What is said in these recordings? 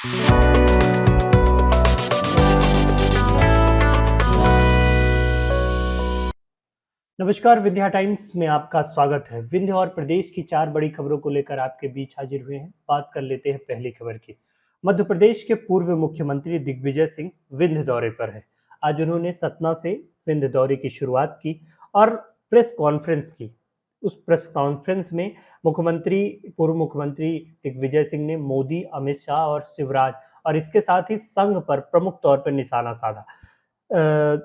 नमस्कार, विंध्या टाइम्स में आपका स्वागत है। विंध्य और प्रदेश की 4 बड़ी खबरों को लेकर आपके बीच हाजिर हुए हैं। बात कर लेते हैं पहली खबर की। मध्य प्रदेश के पूर्व मुख्यमंत्री दिग्विजय सिंह विंध्य दौरे पर है। आज उन्होंने सतना से विंध्य दौरे की शुरुआत की और प्रेस कॉन्फ्रेंस की। उस प्रेस कॉन्फ्रेंस में पूर्व मुख्यमंत्री दिग्विजय सिंह ने मोदी, अमित शाह और शिवराज और इसके साथ ही संघ पर प्रमुख तौर पर निशाना साधा।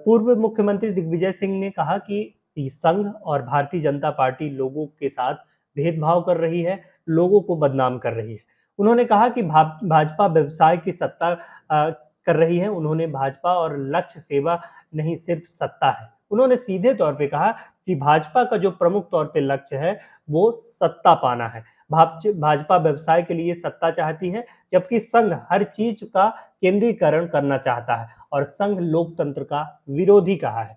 पूर्व मुख्यमंत्री दिग्विजय सिंह ने कहा कि संघ और भारतीय जनता पार्टी लोगों के साथ भेदभाव कर रही है, लोगों को बदनाम कर रही है। उन्होंने कहा कि भाजपा व्यवसाय की सत्ता कर रही है। उन्होंने भाजपा और लक्ष्य सेवा नहीं, सिर्फ सत्ता है। उन्होंने सीधे तौर पे कहा कि भाजपा का जो प्रमुख तौर पे लक्ष्य है वो सत्ता पाना है। भाजपा व्यवसाय के लिए सत्ता चाहती है, जबकि संघ हर चीज का केंद्रीकरण करना चाहता है और संघ लोकतंत्र का विरोधी कहा है।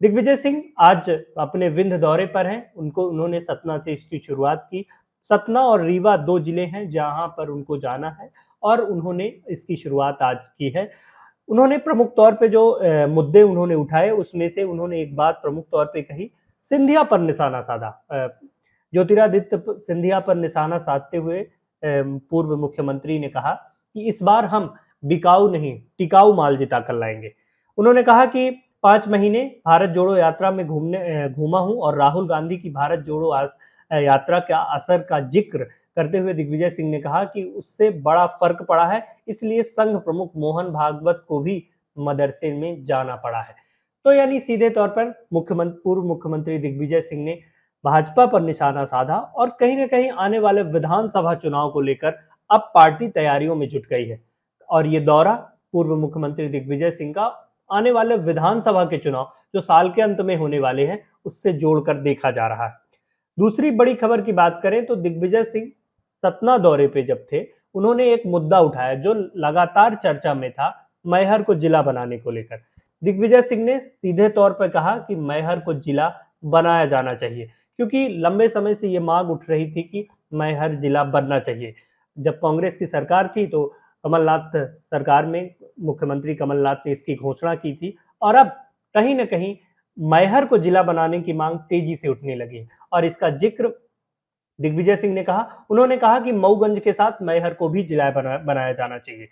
दिग्विजय सिंह आज अपने विंध्य दौरे पर हैं। उन्होंने सतना से इसकी शुरुआत की। सतना और रीवा 2 जिले हैं जहां पर उनको जाना है और उन्होंने इसकी शुरुआत आज की है। उन्होंने प्रमुख तौर पे जो मुद्दे उन्होंने उठाए उसमें से उन्होंने एक बात प्रमुख तौर पे कही, सिंधिया पर निशाना साधा। ज्योतिरादित्य सिंधिया पर निशाना साधते हुए पूर्व मुख्यमंत्री ने कहा कि इस बार हम बिकाऊ नहीं, टिकाऊ माल जिता कर लाएंगे। उन्होंने कहा कि 5 महीने भारत जोड़ो यात्रा में घूमा हूं और राहुल गांधी की भारत जोड़ो यात्रा का असर का जिक्र करते हुए दिग्विजय सिंह ने कहा कि उससे बड़ा फर्क पड़ा है, इसलिए संघ प्रमुख मोहन भागवत को भी मदरसे में जाना पड़ा है। तो यानी सीधे तौर पर पूर्व मुख्यमंत्री दिग्विजय सिंह ने भाजपा पर निशाना साधा और कहीं ना कहीं आने वाले विधानसभा चुनाव को लेकर अब पार्टी तैयारियों में जुट गई है और ये दौरा पूर्व मुख्यमंत्री दिग्विजय सिंह का आने वाले विधानसभा के चुनाव जो साल के अंत में होने वाले हैं उससे जोड़कर देखा जा रहा है। दूसरी बड़ी खबर की बात करें तो दिग्विजय सिंह सतना दौरे पे जब थे, उन्होंने एक मुद्दा उठाया जो लगातार चर्चा में था, मैहर को जिला बनाने को लेकर। दिग्विजय सिंह ने सीधे तौर पर कहा कि मैहर को जिला बनाया जाना चाहिए, क्योंकि लंबे समय से ये मांग उठ रही थी कि मैहर जिला बनना चाहिए। जब कांग्रेस की सरकार थी तो कमलनाथ सरकार में मुख्यमंत्री कमलनाथ ने इसकी घोषणा की थी और अब कहीं न कहीं मैहर को जिला बनाने की मांग तेजी से उठने लगी और इसका जिक्र दिग्विजय सिंह ने कहा। उन्होंने कहा कि मऊगंज के साथ मैहर को भी जिला बनाया जाना चाहिए।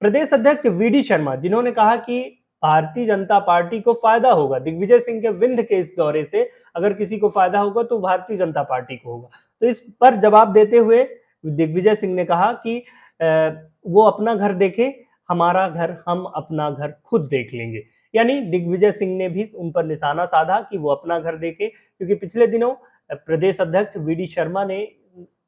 प्रदेश अध्यक्ष वीडी शर्मा जिन्होंने कहा कि भारतीय जनता पार्टी को फायदा होगा दिग्विजय सिंह के विंध्य के इस दौरे से, अगर किसी को फायदा होगा तो भारतीय जनता पार्टी को होगा। तो इस पर जवाब देते हुए दिग्विजय सिंह ने कहा कि वो अपना घर देखे, हमारा घर हम अपना घर खुद देख लेंगे। यानी दिग्विजय सिंह ने भी उन पर निशाना साधा कि वो अपना घर देखे, क्योंकि पिछले दिनों प्रदेश अध्यक्ष वीडी शर्मा ने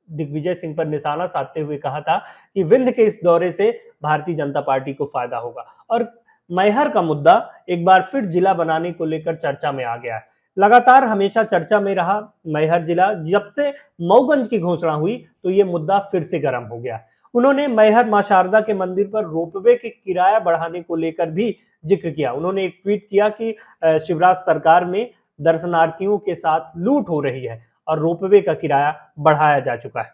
दिग्विजय सिंह पर निशाना साधते हुए कहा था कि विंध्य के इस दौरे से भारतीय जनता पार्टी को फायदा होगा और मैहर का मुद्दा एक बार फिर जिला बनाने को लेकर चर्चा में आ गया है। लगातार हमेशा चर्चा में रहा मैहर जिला, जब से मऊगंज की घोषणा हुई तो ये मुद्दा फिर से गर्म हो गया। उन्होंने मैहर मां शारदा के मंदिर पर रोपवे के किराया बढ़ाने को लेकर भी जिक्र किया। उन्होंने एक ट्वीट किया कि शिवराज सरकार में दर्शनार्थियों के साथ लूट हो रही है और रोपवे का किराया बढ़ाया जा चुका है।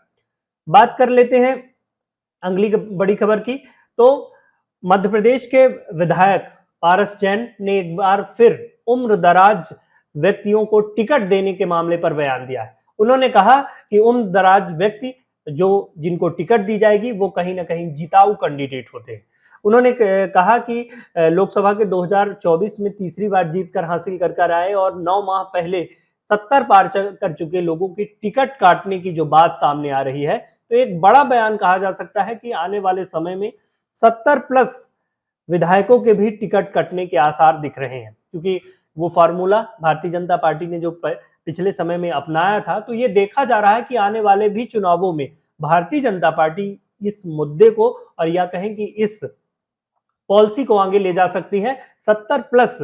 बात कर लेते हैं अगली बड़ी खबर की। तो मध्य प्रदेश के विधायक पारस जैन ने एक बार फिर उम्र दराज व्यक्तियों को टिकट देने के मामले पर बयान दिया है। उन्होंने कहा कि उम्र दराज व्यक्ति जिनको टिकट दी जाएगी वो कहीं ना कहीं जिताऊ कैंडिडेट होते हैं। उन्होंने कहा कि लोकसभा के 2024 में तीसरी बार जीत कर हासिल कर आए और 9 माह पहले 70 पार कर चुके लोगों की टिकट काटने की जो बात सामने आ रही है, तो एक बड़ा बयान कहा जा सकता है कि आने वाले समय में 70 प्लस विधायकों के भी टिकट कटने के आसार दिख रहे हैं, क्योंकि वो फार्मूला भारतीय जनता पार्टी ने जो पिछले समय में अपनाया था, तो ये देखा जा रहा है कि आने वाले भी चुनावों में भारतीय जनता पार्टी इस मुद्दे को और या कहें कि इस पॉलिसी को आगे ले जा सकती है। 70 प्लस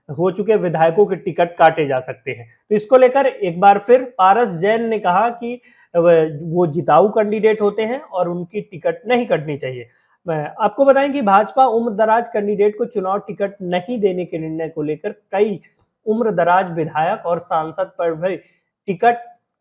हो चुके विधायकों के टिकट काटे जा सकते हैं। तो इसको लेकर एक बार फिर पारस जैन ने कहा कि वो जिताऊ कैंडिडेट होते हैं और उनकी टिकट नहीं कटनी चाहिए। आपको बताएं कि भाजपा उम्र दराज कैंडिडेट को चुनाव टिकट नहीं देने के निर्णय को लेकर कई उम्र दराज विधायक और सांसद पर भी टिकट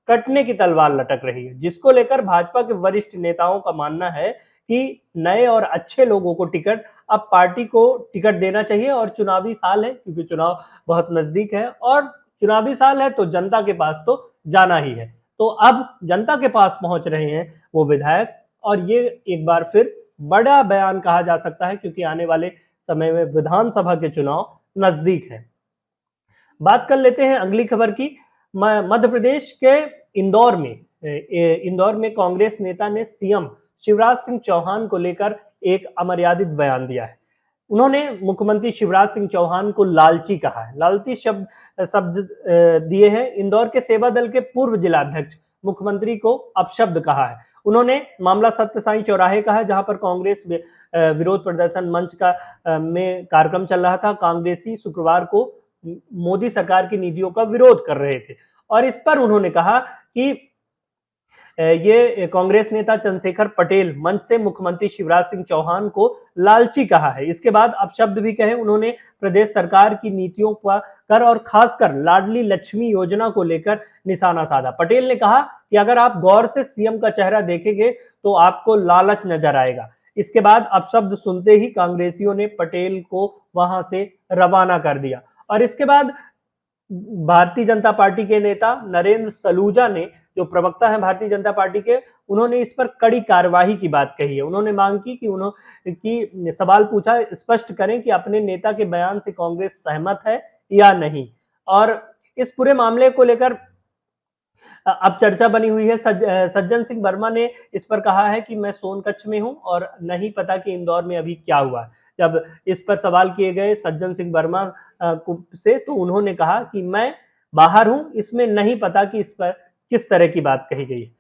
कटने की तलवार लटक रही है, जिसको लेकर भाजपा के वरिष्ठ नेताओं का मानना है कि नए और अच्छे लोगों को टिकट, अब पार्टी को टिकट देना चाहिए और चुनावी साल है क्योंकि चुनाव बहुत नजदीक है और चुनावी साल है तो जनता के पास तो जाना ही है। तो अब जनता के पास पहुंच रहे हैं वो विधायक और ये एक बार फिर बड़ा बयान कहा जा सकता है क्योंकि आने वाले समय में विधानसभा के चुनाव नजदीक है। बात कर लेते हैं अगली खबर की। मध्य प्रदेश के इंदौर में कांग्रेस नेता ने सीएम शिवराज सिंह चौहान को लेकर एक अमर्यादित बयान दिया है। उन्होंने मुख्यमंत्री शिवराज सिंह चौहान को लालची कहा है। लालची शब्द शब्द दिए हैं। इंदौर के सेवा दल के पूर्व जिलाध्यक्ष मुख्यमंत्री को अपशब्द कहा है। उन्होंने मामला सत्य साई चौराहे का है जहां पर कांग्रेस विरोध प्रदर्शन मंच का में कार्यक्रम चल रहा था। कांग्रेसी शुक्रवार को मोदी सरकार की नीतियों का विरोध कर रहे थे और इस पर उन्होंने कहा कि ये कांग्रेस नेता चंद्रशेखर पटेल मंच से मुख्यमंत्री शिवराज सिंह चौहान को लालची कहा है। इसके बाद अपशब्द भी कहे। उन्होंने प्रदेश सरकार की नीतियों पर और खासकर लाडली लक्ष्मी योजना को लेकर निशाना साधा। पटेल ने कहा कि अगर आप गौर से सीएम का चेहरा देखेंगे तो आपको लालच नजर आएगा। इसके बाद अपशब्द सुनते ही कांग्रेसियों ने पटेल को वहां से रवाना कर दिया और इसके बाद भारतीय जनता पार्टी के नेता नरेंद्र सलूजा ने, जो प्रवक्ता है भारतीय जनता पार्टी के, उन्होंने इस पर कड़ी कार्यवाही की बात कही है। उन्होंने मांग की कि सवाल पूछा, स्पष्ट करें कि अपने नेता के बयान से कांग्रेस सहमत है या नहीं। और इस पूरे मामले को लेकर अब चर्चा बनी हुई है। सज्जन सिंह वर्मा ने इस पर कहा है कि मैं सोनकच्छ में हूं और नहीं पता कि इंदौर में अभी क्या हुआ। जब इस पर सवाल किए गए सज्जन सिंह वर्मा से तो उन्होंने कहा कि मैं बाहर हूं, इसमें नहीं पता कि इस पर किस तरह की बात कही गई है।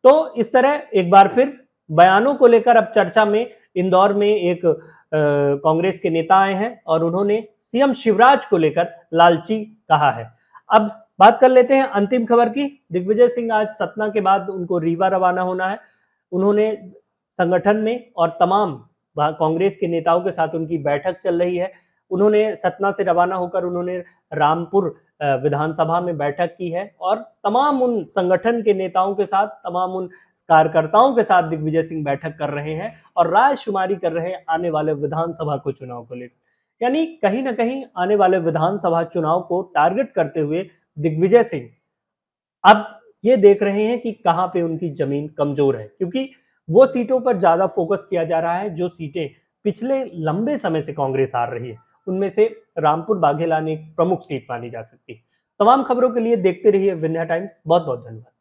तो इस तरह एक बार फिर बयानों को लेकर अब चर्चा में इंदौर में एक कांग्रेस के नेता आए हैं और उन्होंने सीएम शिवराज को लेकर लालची कहा है। अब बात कर लेते हैं अंतिम खबर की। दिग्विजय सिंह आज सतना के बाद उनको रीवा रवाना होना है। उन्होंने संगठन में और तमाम कांग्रेस के नेताओं के साथ उनकी बैठक चल रही है। उन्होंने सतना से रवाना होकर उन्होंने रामपुर विधानसभा में बैठक की है और तमाम उन संगठन के नेताओं के साथ, तमाम उन कार्यकर्ताओं के साथ दिग्विजय सिंह बैठक कर रहे हैं और राय शुमारी कर रहे हैं आने वाले विधानसभा को चुनाव को लेकर। यानी कहीं ना कहीं आने वाले विधानसभा चुनाव को टारगेट करते हुए दिग्विजय सिंह अब ये देख रहे हैं कि कहां पे उनकी जमीन कमजोर है, क्योंकि वो सीटों पर ज्यादा फोकस किया जा रहा है जो सीटें पिछले लंबे समय से कांग्रेस हार रही है। उनमें से रामपुर बाघेलान एक प्रमुख सीट मानी जा सकती है। तमाम खबरों के लिए देखते रहिए विंध्या टाइम्स। बहुत बहुत धन्यवाद।